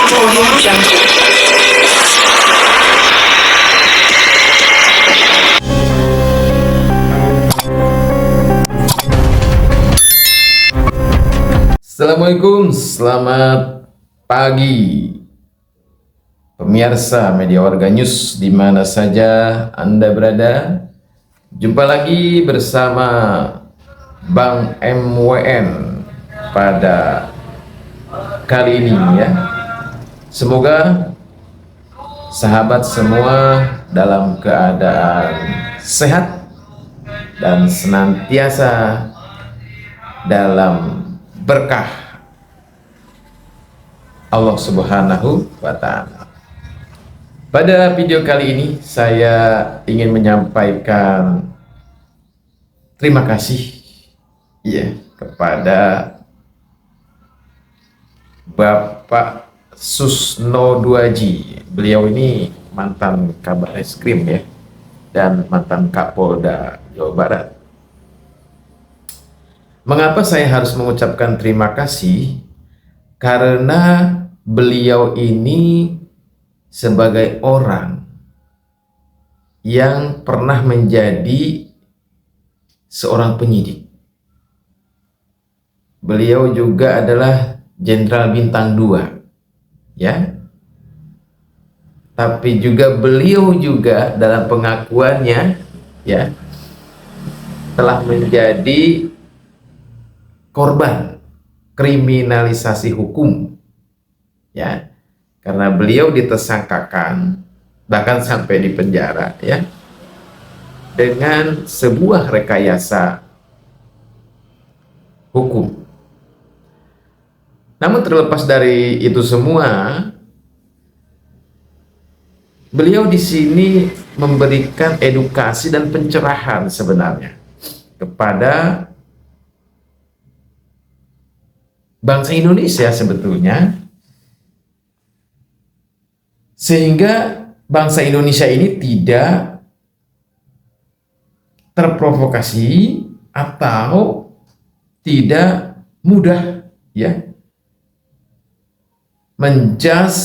Audio Jungle. Assalamualaikum, selamat pagi pemirsa Media Warga News di mana saja Anda berada. Jumpa lagi bersama Bang MWN pada kali ini ya. Semoga sahabat semua dalam keadaan sehat dan senantiasa dalam berkah Allah Subhanahu wa Ta'ala. Pada video kali ini saya ingin menyampaikan terima kasih ya kepada Bapak Susno Duaji. Beliau ini mantan Kabar Eskrim ya dan mantan Kapolda Jawa Barat. Mengapa saya harus mengucapkan terima kasih? Karena beliau ini sebagai orang yang pernah menjadi seorang penyidik. Beliau juga adalah Jenderal Bintang 2, ya. Tapi juga beliau juga dalam pengakuannya, ya, telah menjadi korban kriminalisasi hukum ya, karena beliau ditersangkakan bahkan sampai di penjara ya dengan sebuah rekayasa hukum. Namun terlepas dari itu semua, beliau di sini memberikan edukasi dan pencerahan sebenarnya kepada bangsa Indonesia sebetulnya, sehingga bangsa Indonesia ini tidak terprovokasi atau tidak mudah ya menjudge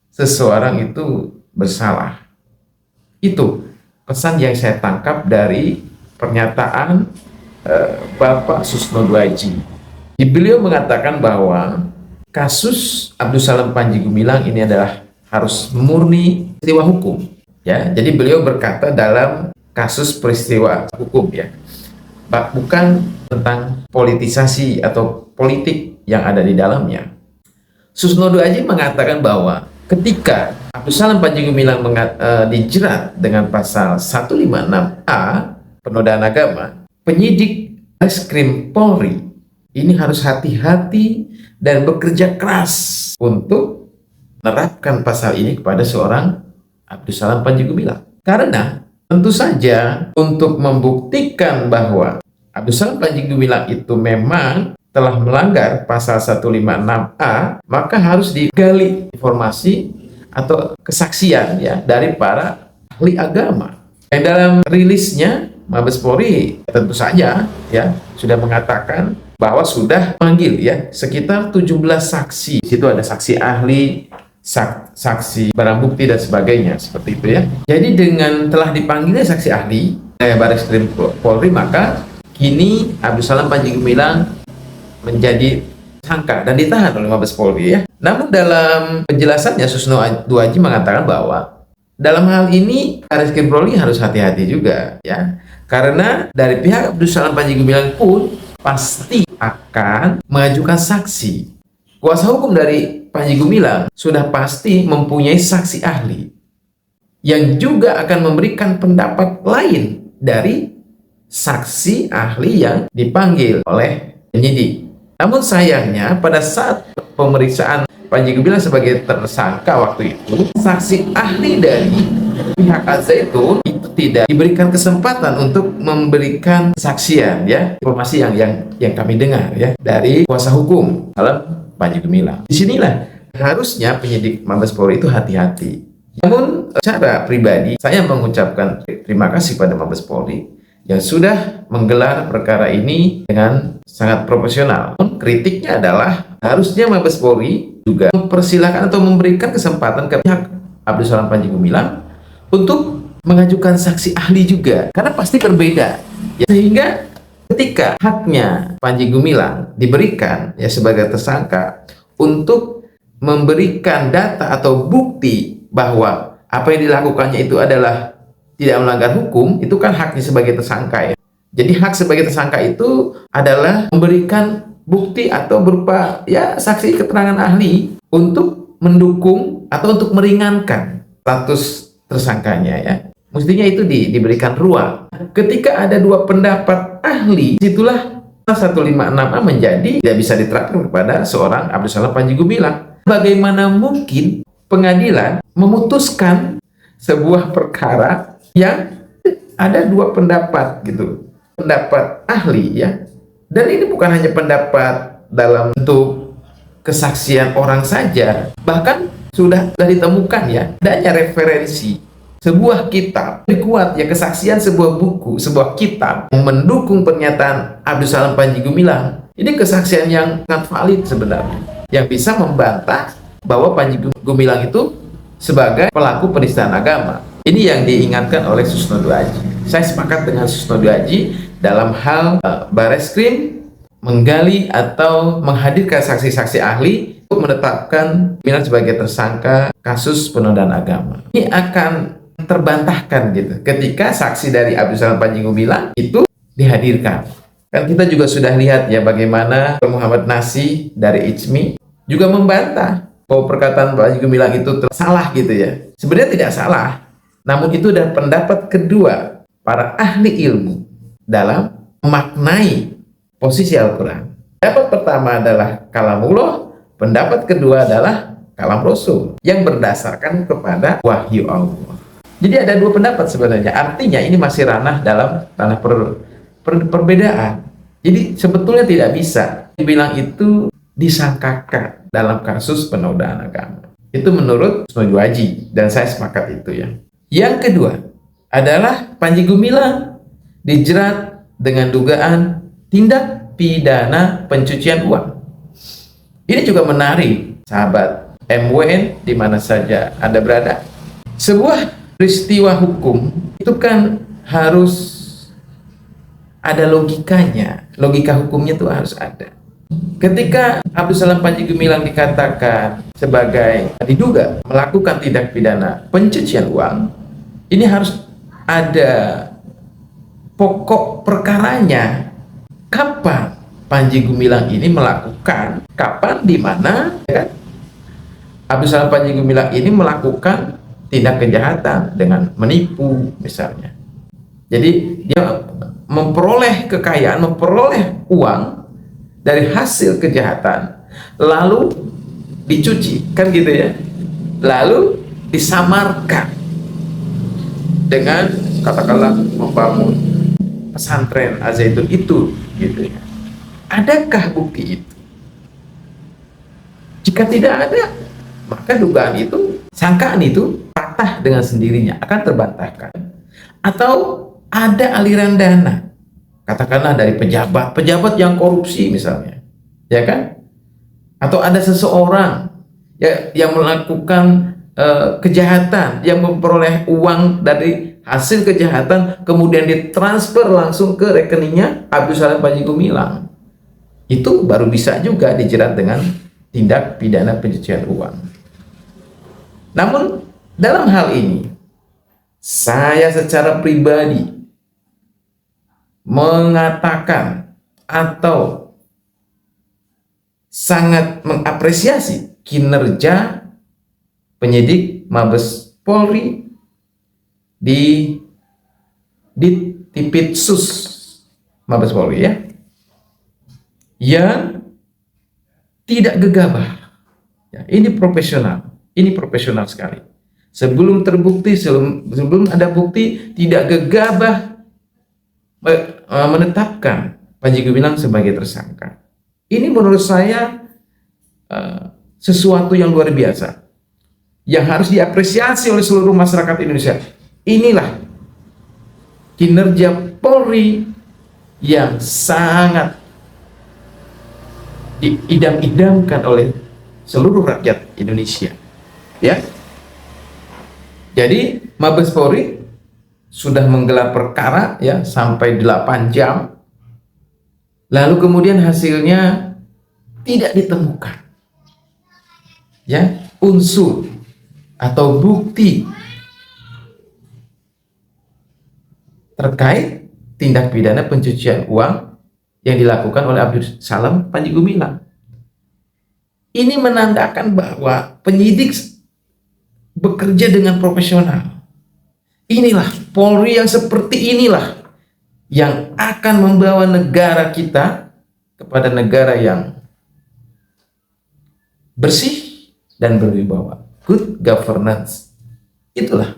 seseorang itu bersalah. Itu pesan yang saya tangkap dari pernyataan Bapak Susno Duaji. Beliau mengatakan bahwa kasus Abdus Salam Panji Gumilang ini adalah harus murni peristiwa hukum ya. Jadi beliau berkata dalam kasus peristiwa hukum ya, bukan tentang politisasi atau politik yang ada di dalamnya. Susno Duaji mengatakan bahwa ketika Abdus Salam Panji Gumilang dijerat dengan pasal 156A penodaan agama, penyidik Reskrim Polri ini harus hati-hati dan bekerja keras untuk menerapkan pasal ini kepada seorang Abdus Salam Panji Gumilang. Karena tentu saja untuk membuktikan bahwa Abdus Salam Panji Gumilang itu memang telah melanggar pasal 156A, maka harus digali informasi atau kesaksian ya dari para ahli agama. Yang dalam rilisnya Mabes Polri tentu saja ya sudah mengatakan bahwa sudah memanggil ya sekitar 17 saksi. Di situ ada saksi ahli, saksi barang bukti dan sebagainya seperti itu ya. Jadi dengan telah dipanggilnya saksi ahli Bareskrim Polri, maka kini Abdus Salam Panji Gumilang menjadi tersangka dan ditahan oleh Mabes Polri ya. Namun dalam penjelasannya Susno Duaji mengatakan bahwa dalam hal ini Bareskrim Polri harus hati-hati juga ya. Karena dari pihak Abdus Salam Panji Gumilang pun pasti akan mengajukan saksi. Kuasa hukum dari Panji Gumilang sudah pasti mempunyai saksi ahli yang juga akan memberikan pendapat lain dari saksi ahli yang dipanggil oleh penyidik. Namun sayangnya pada saat pemeriksaan Panji Gumilang sebagai tersangka waktu itu, saksi ahli dari pihak Al-Zaitun itu tidak diberikan kesempatan untuk memberikan kesaksian ya, informasi yang kami dengar ya dari kuasa hukum dalam Panji Gumilang. Disinilah harusnya penyidik Mabes Polri itu hati-hati. Namun secara pribadi saya mengucapkan terima kasih pada Mabes Polri yang sudah menggelar perkara ini dengan sangat profesional. Kritiknya adalah harusnya Mabes Polri juga mempersilahkan atau memberikan kesempatan ke pihak Abdul Salam Panji Gumilang untuk mengajukan saksi ahli juga, karena pasti berbeda ya. Sehingga ketika haknya Panji Gumilang diberikan ya sebagai tersangka untuk memberikan data atau bukti bahwa apa yang dilakukannya itu adalah tidak melanggar hukum, itu kan haknya sebagai tersangka ya. Jadi hak sebagai tersangka itu adalah memberikan bukti atau berupa ya saksi keterangan ahli untuk mendukung atau untuk meringankan status tersangkanya ya. Mestinya itu diberikan ruang. Ketika ada dua pendapat ahli, situlah 156A menjadi tidak bisa diterapkan kepada seorang Abdul Salam Panji Gumilang. Bagaimana mungkin pengadilan memutuskan sebuah perkara yang ada dua pendapat gitu, pendapat ahli ya. Dan ini bukan hanya pendapat dalam bentuk kesaksian orang saja, bahkan sudah ditemukan ya adanya referensi sebuah kitab lebih kuat ya, kesaksian sebuah buku, sebuah kitab yang mendukung pernyataan Abdul Salam Panji Gumilang. Ini kesaksian yang sangat valid sebenarnya, yang bisa membantah bahwa Panji Gumilang itu sebagai pelaku penistaan agama. Ini yang diingatkan oleh Susno Duaji. Saya sepakat dengan Susno Duaji dalam hal Bareskrim menggali atau menghadirkan saksi-saksi ahli untuk menetapkan Gumilang sebagai tersangka kasus penodaan agama. Ini akan terbantahkan gitu ketika saksi dari Abdul Salam Panji Gumilang itu dihadirkan. Kan kita juga sudah lihat ya bagaimana Muhammad Nasi dari ICMI juga membantah bahwa perkataan Panji Gumilang itu salah gitu ya. Sebenarnya tidak salah, namun itu adalah pendapat kedua para ahli ilmu dalam memaknai posisi Al-Quran. Pendapat pertama adalah kalamullah, pendapat kedua adalah kalam Rasul yang berdasarkan kepada wahyu Allah. Jadi ada dua pendapat sebenarnya, artinya ini masih ranah dalam ranah perbedaan. Jadi sebetulnya tidak bisa dibilang itu disangkakan dalam kasus penodaan agama. Itu menurut Susno Duaji, dan saya sepakat itu ya. Yang kedua adalah Panji Gumilang dijerat dengan dugaan tindak pidana pencucian uang. Ini juga menarik, sahabat MWN di mana saja Anda berada. Sebuah peristiwa hukum itu kan harus ada logikanya, logika hukumnya itu harus ada. Ketika Abdul Salam Panji Gumilang dikatakan sebagai diduga melakukan tindak pidana pencucian uang, ini harus ada pokok perkaranya. Kapan Panji Gumilang ini melakukan, kapan, di mana ya kan? Abdul Salam Panji Gumilang ini melakukan tindak kejahatan dengan menipu misalnya. Jadi dia memperoleh kekayaan, memperoleh uang dari hasil kejahatan, lalu dicuci, kan gitu ya, lalu disamarkan dengan katakanlah membangun pesantren Al-Zaitun itu, gitu ya. Adakah bukti itu? Jika tidak ada, maka dugaan itu, sangkaan itu patah dengan sendirinya, akan terbantahkan. Atau ada aliran dana, katakanlah dari pejabat yang korupsi misalnya, ya kan? Atau ada seseorang ya, yang melakukan kejahatan, yang memperoleh uang dari hasil kejahatan, kemudian ditransfer langsung ke rekeningnya Abdul Salam Panji Gumilang. Itu baru bisa juga dijerat dengan tindak pidana pencucian uang. Namun dalam hal ini, saya secara pribadi mengatakan atau sangat mengapresiasi kinerja penyidik Mabes Polri di Tipitsus Mabes Polri ya, yang tidak gegabah ya, ini profesional sekali. Sebelum terbukti, sebelum ada bukti, tidak gegabah menetapkan Panji Gumilang sebagai tersangka. Ini menurut saya sesuatu yang luar biasa, yang harus diapresiasi oleh seluruh masyarakat Indonesia. Inilah kinerja Polri yang sangat diidam-idamkan oleh seluruh rakyat Indonesia. Ya. Jadi Mabes Polri sudah menggelar perkara ya sampai 8 jam. Lalu kemudian hasilnya tidak ditemukan. Ya, unsur atau bukti terkait tindak pidana pencucian uang yang dilakukan oleh Abdus Salam Panji Gumilang. Ini menandakan bahwa penyidik bekerja dengan profesional. Inilah Polri yang seperti inilah yang akan membawa negara kita kepada negara yang bersih dan berwibawa. Good governance. Itulah.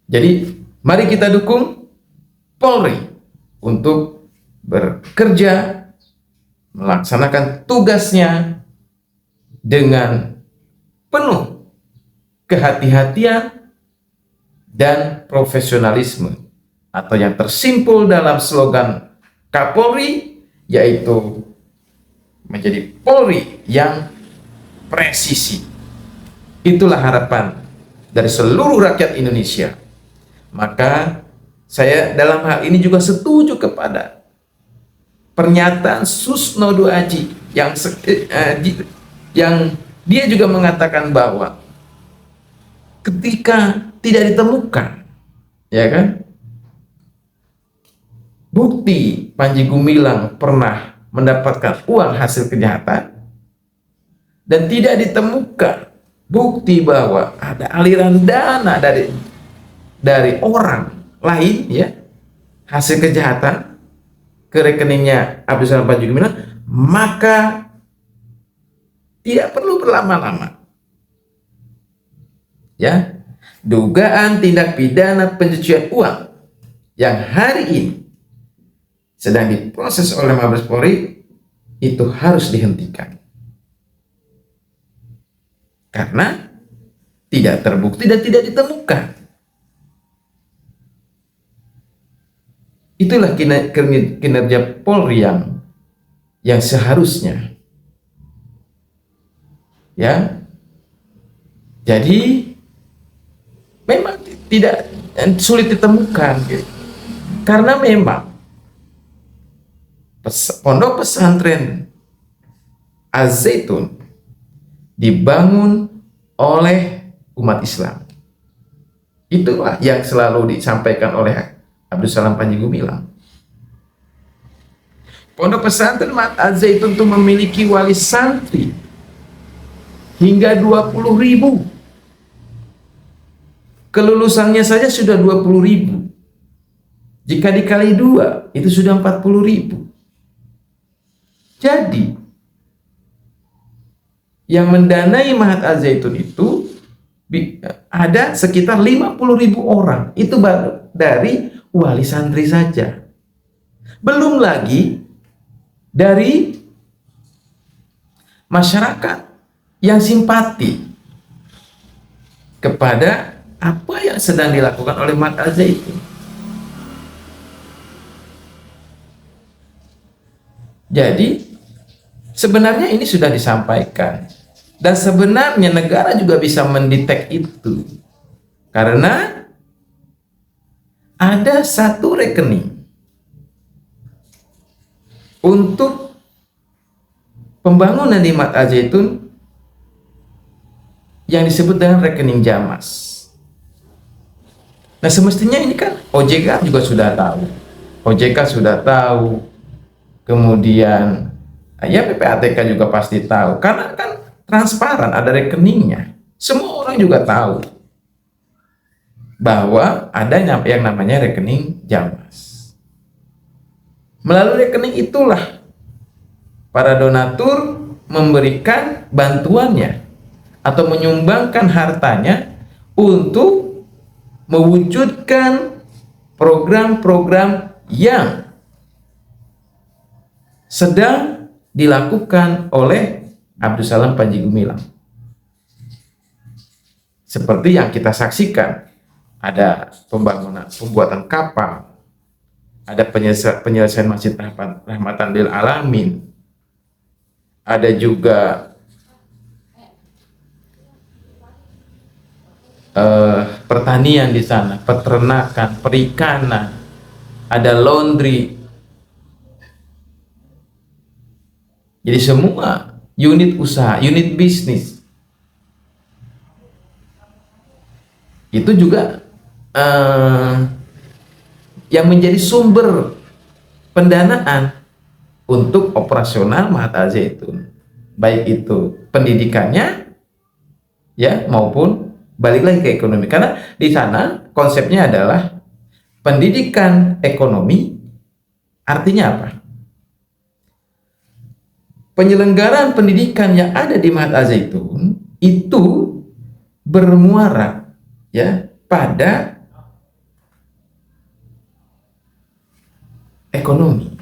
Jadi, mari kita dukung Polri untuk bekerja melaksanakan tugasnya dengan penuh kehati-hatian dan profesionalisme, atau yang tersimpul dalam slogan Kapolri, yaitu menjadi Polri yang presisi. Itulah harapan dari seluruh rakyat Indonesia. Maka saya dalam hal ini juga setuju kepada pernyataan Susnodo Aji yang dia juga mengatakan bahwa ketika tidak ditemukan, ya kan, bukti Panji Gumilang pernah mendapatkan uang hasil kejahatan dan tidak ditemukan bukti bahwa ada aliran dana dari orang lain ya hasil kejahatan ke rekeningnya Abdus Salam Panji Gumilang, maka tidak perlu berlama-lama. Ya, dugaan tindak pidana pencucian uang yang hari ini sedang diproses oleh Mabes Polri itu harus dihentikan. Karena tidak terbukti dan tidak ditemukan. Itulah kinerja Polri yang seharusnya. Ya. Jadi memang tidak sulit ditemukan gitu. Karena memang pondok pesantren Az-Zaitun dibangun oleh umat Islam. Itulah yang selalu disampaikan oleh Abdus Salam Panji Gumilang. Pondok pesantren Az-Zaitun itu memiliki wali santri hingga 20.000. Kelulusannya saja sudah 20.000. Jika dikali 2, itu sudah 40.000. Jadi, yang mendanai Mahat Az-Zaitun itu ada sekitar 50.000 orang. Itu baru dari wali santri saja. Belum lagi dari masyarakat yang simpati kepada apa yang sedang dilakukan oleh Mahat Az-Zaitun. Jadi sebenarnya ini sudah disampaikan, dan sebenarnya negara juga bisa mendetek itu karena ada satu rekening untuk pembangunan di Mahat Az-Zaitun yang disebut dengan rekening Jamas. Nah, semestinya ini kan OJK juga sudah tahu. OJK sudah tahu. Kemudian ya PPATK juga pasti tahu. Karena kan transparan, ada rekeningnya. Semua orang juga tahu bahwa ada yang namanya rekening Jamas. Melalui rekening itulah para donatur memberikan bantuannya atau menyumbangkan hartanya untuk mewujudkan program-program yang sedang dilakukan oleh Abdus Salam Panji Gumilang. Seperti yang kita saksikan, ada pembuatan kapal, ada penyelesaian Masjid Rahmatan lil Alamin, ada juga pertanian di sana, peternakan, perikanan, ada laundry. Jadi semua unit usaha, unit bisnis itu juga yang menjadi sumber pendanaan untuk operasional Mahat Al Zaitun, baik itu pendidikannya ya maupun balik lagi ke ekonomi, karena di sana konsepnya adalah pendidikan ekonomi. Artinya apa? Penyelenggaraan pendidikan yang ada di Mahat Al Zaitun itu bermuara ya pada ekonomi.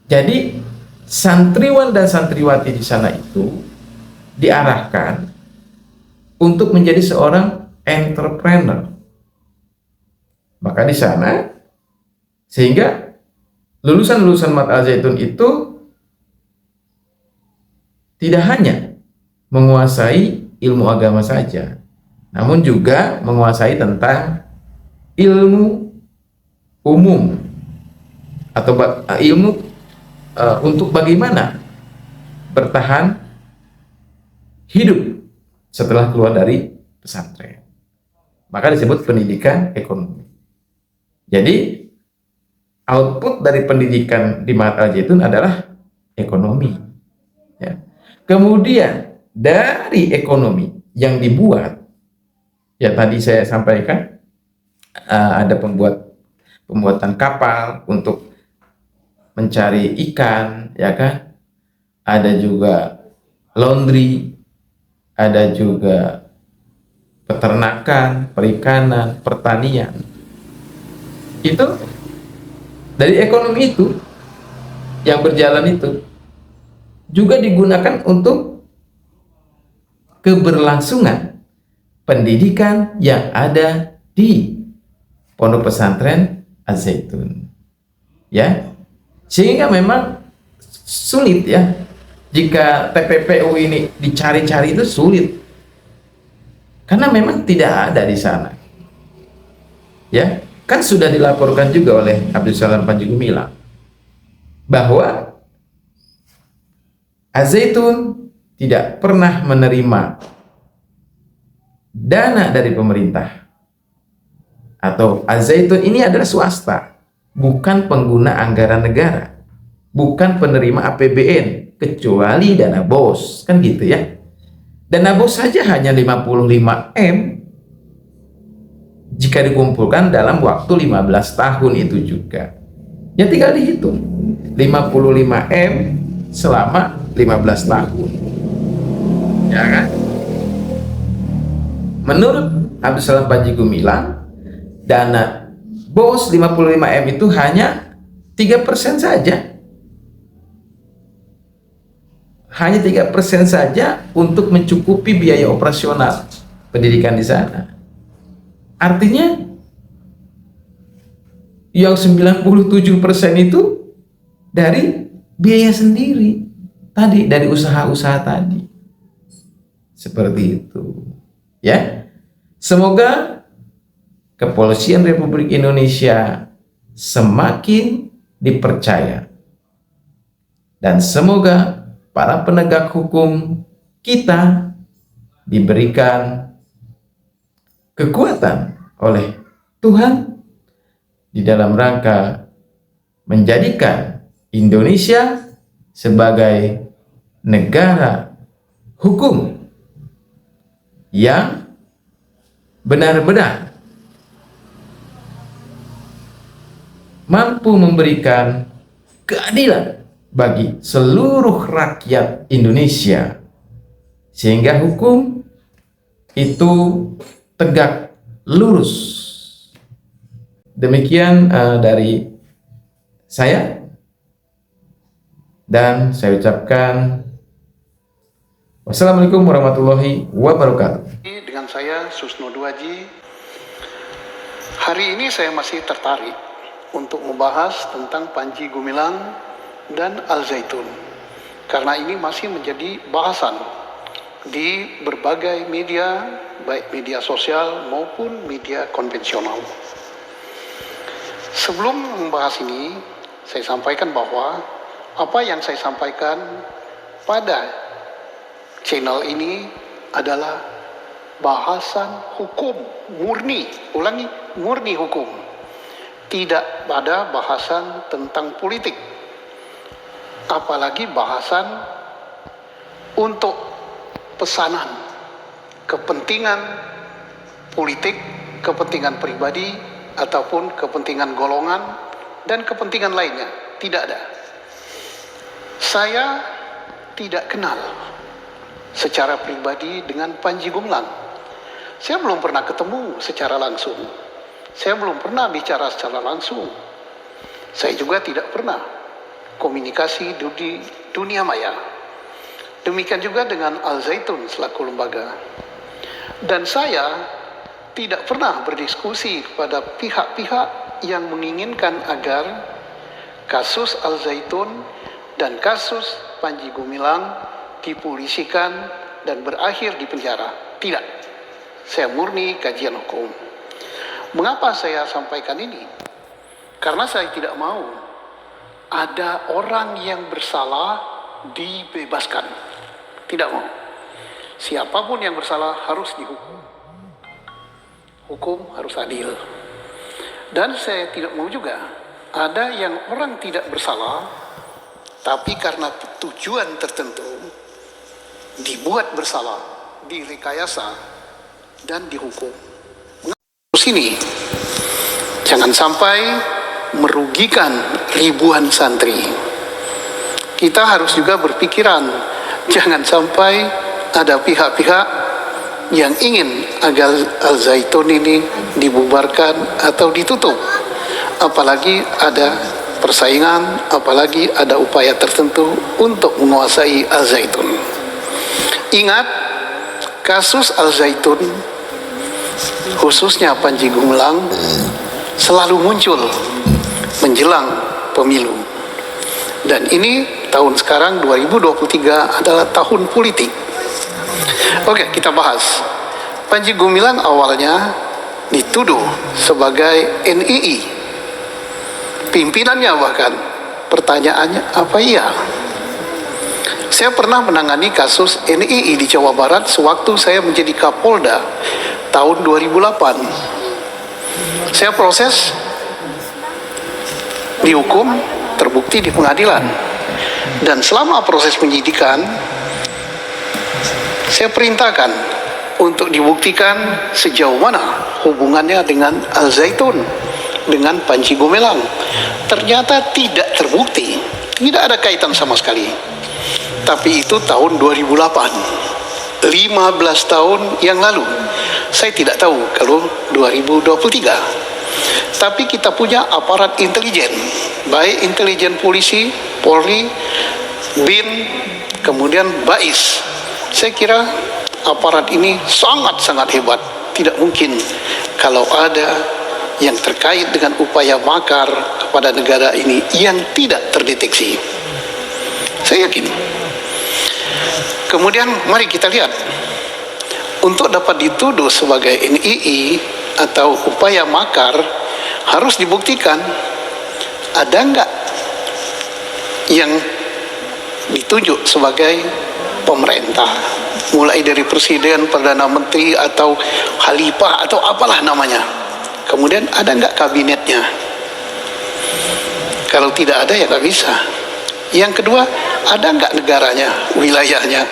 Jadi santriwan dan santriwati di sana itu diarahkan untuk menjadi seorang entrepreneur. Maka di sana sehingga lulusan-lulusan Mahat Al Zaitun itu tidak hanya menguasai ilmu agama saja, namun juga menguasai tentang ilmu umum atau ilmu untuk bagaimana bertahan hidup setelah keluar dari pesantren. Maka disebut pendidikan ekonomi. Jadi output dari pendidikan di Mahat Al Zaitun adalah ekonomi. Ya. Kemudian dari ekonomi yang dibuat, ya tadi saya sampaikan ada pembuatan kapal untuk mencari ikan, ya kan? Ada juga laundry, ada juga peternakan, perikanan, pertanian. Itu dari ekonomi itu yang berjalan itu juga digunakan untuk keberlangsungan pendidikan yang ada di Pondok Pesantren Al Zaitun. Ya. Sehingga memang sulit ya. Jika TPPU ini dicari-cari itu sulit. Karena memang tidak ada di sana. Ya. Kan sudah dilaporkan juga oleh Abdul Salam Panji Gumilang bahwa Al Zaitun tidak pernah menerima dana dari pemerintah, atau Al Zaitun ini adalah swasta, bukan pengguna anggaran negara, bukan penerima APBN kecuali dana BOS, kan gitu ya. Dana BOS saja hanya 55 M jika dikumpulkan dalam waktu 15 tahun itu juga. Ya tinggal dihitung. 55 M selama 15 tahun. Ya kan? Menurut Abdul Salam Panji Gumilang, dana BOS 55 M itu hanya 3% saja. Hanya 3% saja untuk mencukupi biaya operasional pendidikan di sana. Artinya yang 97% itu dari biaya sendiri tadi, dari usaha-usaha tadi. Seperti itu. Ya. Semoga Kepolisian Republik Indonesia semakin dipercaya. Dan semoga para penegak hukum kita diberikan kekuatan oleh Tuhan di dalam rangka menjadikan Indonesia sebagai negara hukum yang benar-benar mampu memberikan keadilan bagi seluruh rakyat Indonesia, sehingga hukum itu tegak lurus. Demikian dari saya, dan saya ucapkan wassalamualaikum warahmatullahi wabarakatuh. Dengan saya Susno Duaji. Hari ini saya masih tertarik untuk membahas tentang Panji Gumilang dan Al Zaitun. karena ini masih menjadi bahasan di berbagai media, baik media sosial maupun media konvensional. Sebelum membahas ini, saya sampaikan bahwa apa yang saya sampaikan pada channel ini adalah bahasan hukum murni, ulangi, murni hukum. Tidak ada bahasan tentang politik, apalagi bahasan untuk pesanan, kepentingan politik, kepentingan pribadi, ataupun kepentingan golongan dan kepentingan lainnya. Tidak ada. Saya tidak kenal secara pribadi dengan Panji Gumilang. Saya belum pernah ketemu secara langsung. Saya belum pernah bicara secara langsung. Saya juga tidak pernah komunikasi di dunia maya. Demikian juga dengan Al Zaitun selaku lembaga. Dan saya tidak pernah berdiskusi kepada pihak-pihak yang menginginkan agar kasus Al Zaitun dan kasus Panji Gumilang dipolisikan dan berakhir di penjara. Tidak. Saya murni kajian hukum. Mengapa saya sampaikan ini? Karena saya tidak mau ada orang yang bersalah dibebaskan. Tidak mau. Siapapun yang bersalah harus dihukum. Hukum harus adil. Dan saya tidak mau juga ada yang orang tidak bersalah, tapi karena tujuan tertentu dibuat bersalah, direkayasa, dan dihukum. Terus ini jangan sampai merugikan ribuan santri. Kita harus juga berpikiran, jangan sampai ada pihak-pihak yang ingin agar Al Zaitun ini dibubarkan atau ditutup. Apalagi ada persaingan, apalagi ada upaya tertentu untuk menguasai Al Zaitun. Ingat, kasus Al Zaitun, khususnya Panji Gumilang, selalu muncul menjelang pemilu. Dan ini tahun sekarang 2023 adalah tahun politik. Oke, kita bahas. Panji Gumilang awalnya dituduh sebagai NII. Pimpinannya bahkan. Pertanyaannya, apa iya? Saya pernah menangani kasus NII di Jawa Barat sewaktu saya menjadi Kapolda tahun 2008. Saya proses, dihukum, terbukti di pengadilan. Dan selama proses penyidikan, saya perintahkan untuk dibuktikan sejauh mana hubungannya dengan Al Zaitun, dengan Panji Gumilang. Ternyata tidak terbukti, tidak ada kaitan sama sekali. Tapi itu tahun 2008, 15 tahun yang lalu. Saya tidak tahu kalau 2023. Tapi kita punya aparat intelijen, baik intelijen polisi, Polri, BIN, kemudian BAIS. Saya kira aparat ini sangat-sangat hebat. Tidak mungkin kalau ada yang terkait dengan upaya makar kepada negara ini yang tidak terdeteksi. Saya yakin. Kemudian mari kita lihat. Untuk dapat dituduh sebagai NII atau upaya makar harus dibuktikan ada enggak yang ditunjuk sebagai pemerintah, mulai dari presiden, perdana menteri, atau khalifah, atau apalah namanya. Kemudian ada nggak kabinetnya? Kalau tidak ada ya nggak bisa. Yang kedua, ada nggak negaranya, wilayahnya?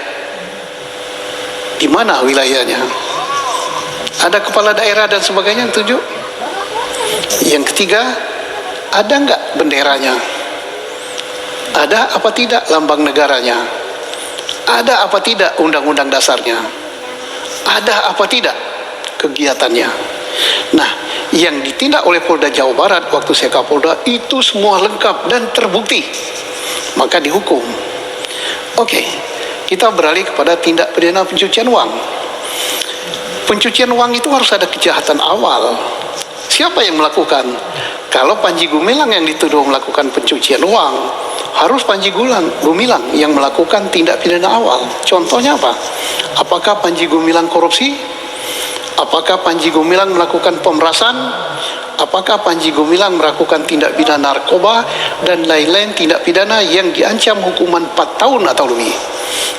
Di mana wilayahnya? Ada kepala daerah dan sebagainya yang tunjuk? Yang ketiga, ada nggak benderanya? Ada apa tidak lambang negaranya? Ada apa tidak undang-undang dasarnya? Ada apa tidak kegiatannya? Nah, yang ditindak oleh Polda Jawa Barat waktu saya Kapolda itu semua lengkap dan terbukti. Maka dihukum. Oke, kita beralih kepada tindak pidana pencucian uang. Pencucian uang itu harus ada kejahatan awal. Siapa yang melakukan? Kalau Panji Gumilang yang dituduh melakukan pencucian uang, harus Panji Gumilang yang melakukan tindak pidana awal. Contohnya apa? Apakah Panji Gumilang korupsi? Apakah Panji Gumilang melakukan pemerasan? Apakah Panji Gumilang melakukan tindak pidana narkoba dan lain-lain tindak pidana yang diancam hukuman 4 tahun atau lebih?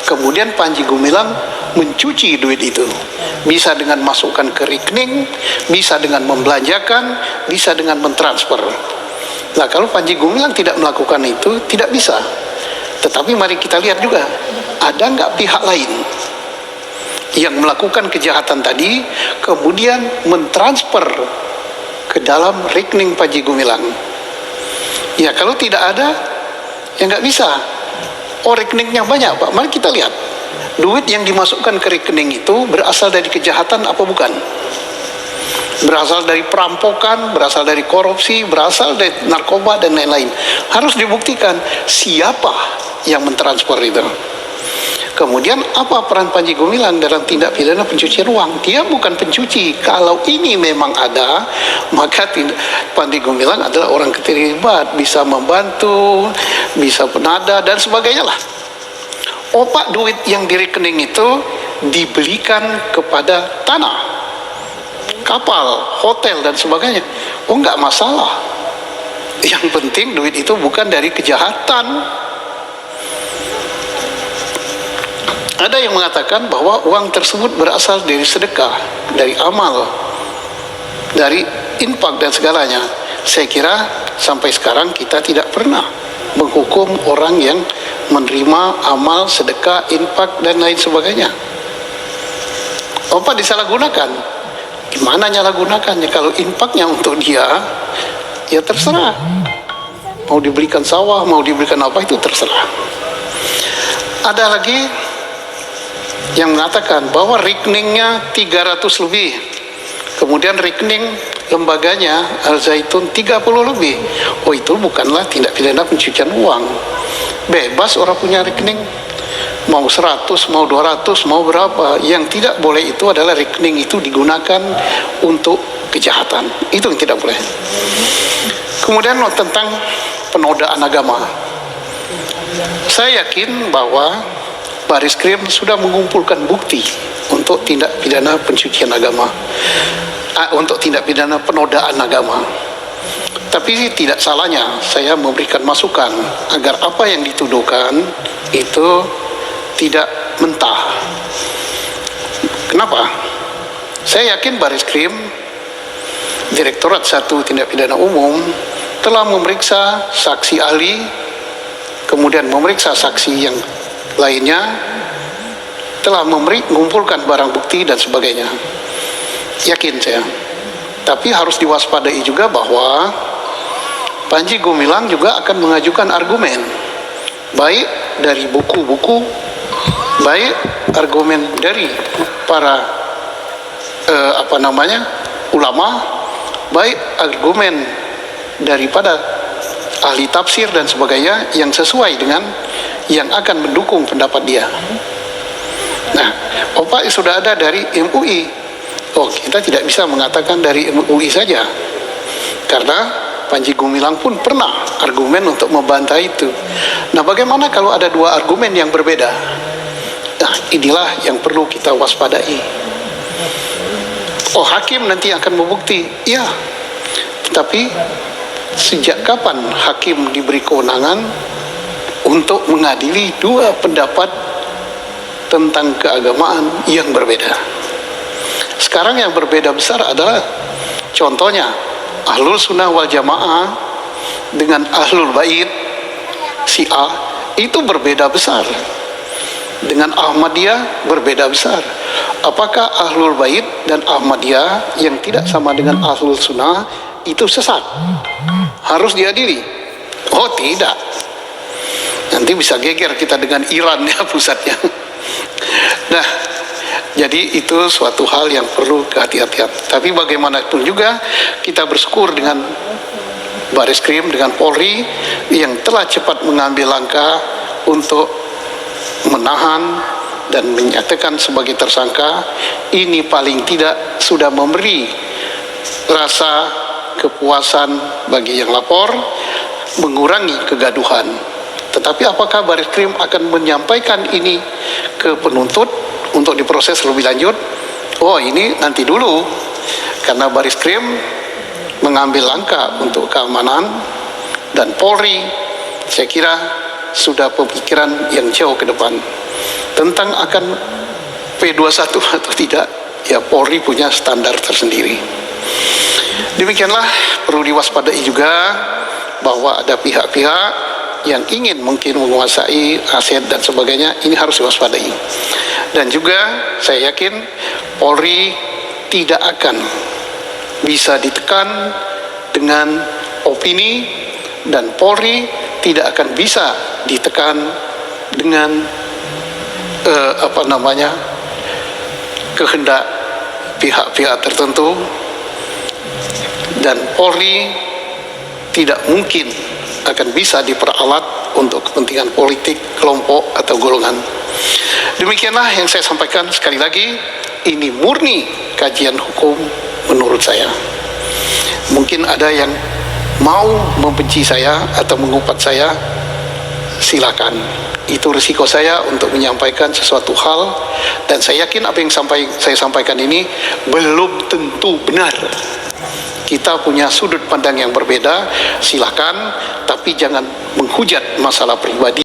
Kemudian Panji Gumilang mencuci duit itu, bisa dengan masukkan ke rekening, bisa dengan membelanjakan, bisa dengan mentransfer. Nah, kalau Panji Gumilang tidak melakukan itu, tidak bisa. Tetapi mari kita lihat juga, ada nggak pihak lain yang melakukan kejahatan tadi, kemudian mentransfer ke dalam rekening Panji Gumilang? Ya, kalau tidak ada, ya nggak bisa. Oh, rekeningnya banyak, Pak. Mari kita lihat. Duit yang dimasukkan ke rekening itu berasal dari kejahatan apa bukan? Berasal dari perampokan, berasal dari korupsi, berasal dari narkoba dan lain-lain. Harus dibuktikan siapa yang mentransfer itu. Kemudian apa peran Panji Gumilang dalam tindak pidana pencucian uang? Dia bukan pencuci. Kalau ini memang ada, maka Panji Gumilang adalah orang terlibat, bisa membantu, bisa penada dan sebagainya lah. Opak duit yang di rekening itu dibelikan kepada tanah, kapal, hotel dan sebagainya. Oh, enggak masalah. Yang penting duit itu bukan dari kejahatan. Ada yang mengatakan bahwa uang tersebut berasal dari sedekah, dari amal, dari infak dan segalanya. Saya kira sampai sekarang kita tidak pernah menghukum orang yang menerima amal, sedekah, infak dan lain sebagainya. Apa disalahgunakan? Gimana nyalahgunakannya? Kalau infaknya untuk dia, ya terserah. Mau dibelikan sawah, mau dibelikan apa, itu terserah. Ada lagi yang mengatakan bahwa rekeningnya 300 lebih, kemudian rekening lembaganya Al-Zaitun 30 lebih. Oh, itu bukanlah tindak pidana pencucian uang. Bebas orang punya rekening, mau 100, mau 200, mau berapa. Yang tidak boleh itu adalah rekening itu digunakan untuk kejahatan. Itu yang tidak boleh. Kemudian tentang penodaan agama, saya yakin bahwa Baris Krim sudah mengumpulkan bukti untuk tindak pidana pencucian agama, untuk tindak pidana penodaan agama. Tapi tidak salahnya saya memberikan masukan agar apa yang dituduhkan itu tidak mentah. Kenapa? Saya yakin Baris Krim, Direktorat 1 Tindak Pidana Umum, telah memeriksa saksi ahli, kemudian memeriksa saksi yang lainnya, telah mengumpulkan barang bukti dan sebagainya. Yakin saya. Tapi harus diwaspadai juga bahwa Panji Gumilang juga akan mengajukan argumen, baik dari buku-buku, baik argumen dari para ulama, baik argumen daripada ahli tafsir dan sebagainya yang sesuai dengan yang akan mendukung pendapat dia. Nah, opak sudah ada dari MUI. Oh, kita tidak bisa mengatakan dari MUI saja, karena Panji Gumilang pun pernah argumen untuk membantah itu. Nah, bagaimana kalau ada dua argumen yang berbeda? Nah, inilah yang perlu kita waspadai. Oh, hakim nanti akan membukti. Ya, tetapi sejak kapan hakim diberi kewenangan untuk mengadili dua pendapat tentang keagamaan yang berbeda? Sekarang yang berbeda besar adalah contohnya Ahlul Sunnah wal Jamaah dengan Ahlul Bait Syiah itu berbeda besar. Dengan Ahmadiyah berbeda besar. Apakah Ahlul Bait dan Ahmadiyah yang tidak sama dengan Ahlul Sunnah itu sesat? Harus diadili? Oh, tidak. Nanti bisa geger kita dengan Iran ya pusatnya. Nah, jadi itu suatu hal yang perlu kehati-hatian. Tapi bagaimanapun juga kita bersyukur dengan Baris Krim, dengan Polri yang telah cepat mengambil langkah untuk menahan dan menyatakan sebagai tersangka. Ini paling tidak sudah memberi rasa kepuasan bagi yang lapor, mengurangi kegaduhan. Tetapi apakah Baris Krim akan menyampaikan ini ke penuntut untuk diproses lebih lanjut? Oh, ini nanti dulu, karena Baris Krim mengambil langkah untuk keamanan, dan Polri saya kira sudah pemikiran yang jauh ke depan tentang akan P21 atau tidak. Ya, Polri punya standar tersendiri. Demikianlah, perlu diwaspadai juga bahwa ada pihak-pihak yang ingin mungkin menguasai aset dan sebagainya. Ini harus diwaspadai. Dan juga saya yakin Polri tidak akan bisa ditekan dengan opini, dan Polri tidak akan bisa ditekan dengan kehendak pihak-pihak tertentu, dan Polri tidak mungkin akan bisa diperalat untuk kepentingan politik kelompok atau golongan. Demikianlah yang saya sampaikan. Sekali lagi, ini murni kajian hukum menurut saya. Mungkin ada yang mau membenci saya atau mengumpat saya, silakan. Itu risiko saya untuk menyampaikan sesuatu hal, dan saya yakin apa yang saya sampaikan ini belum tentu benar. Kita punya sudut pandang yang berbeda, silakan, tapi jangan menghujat masalah pribadi.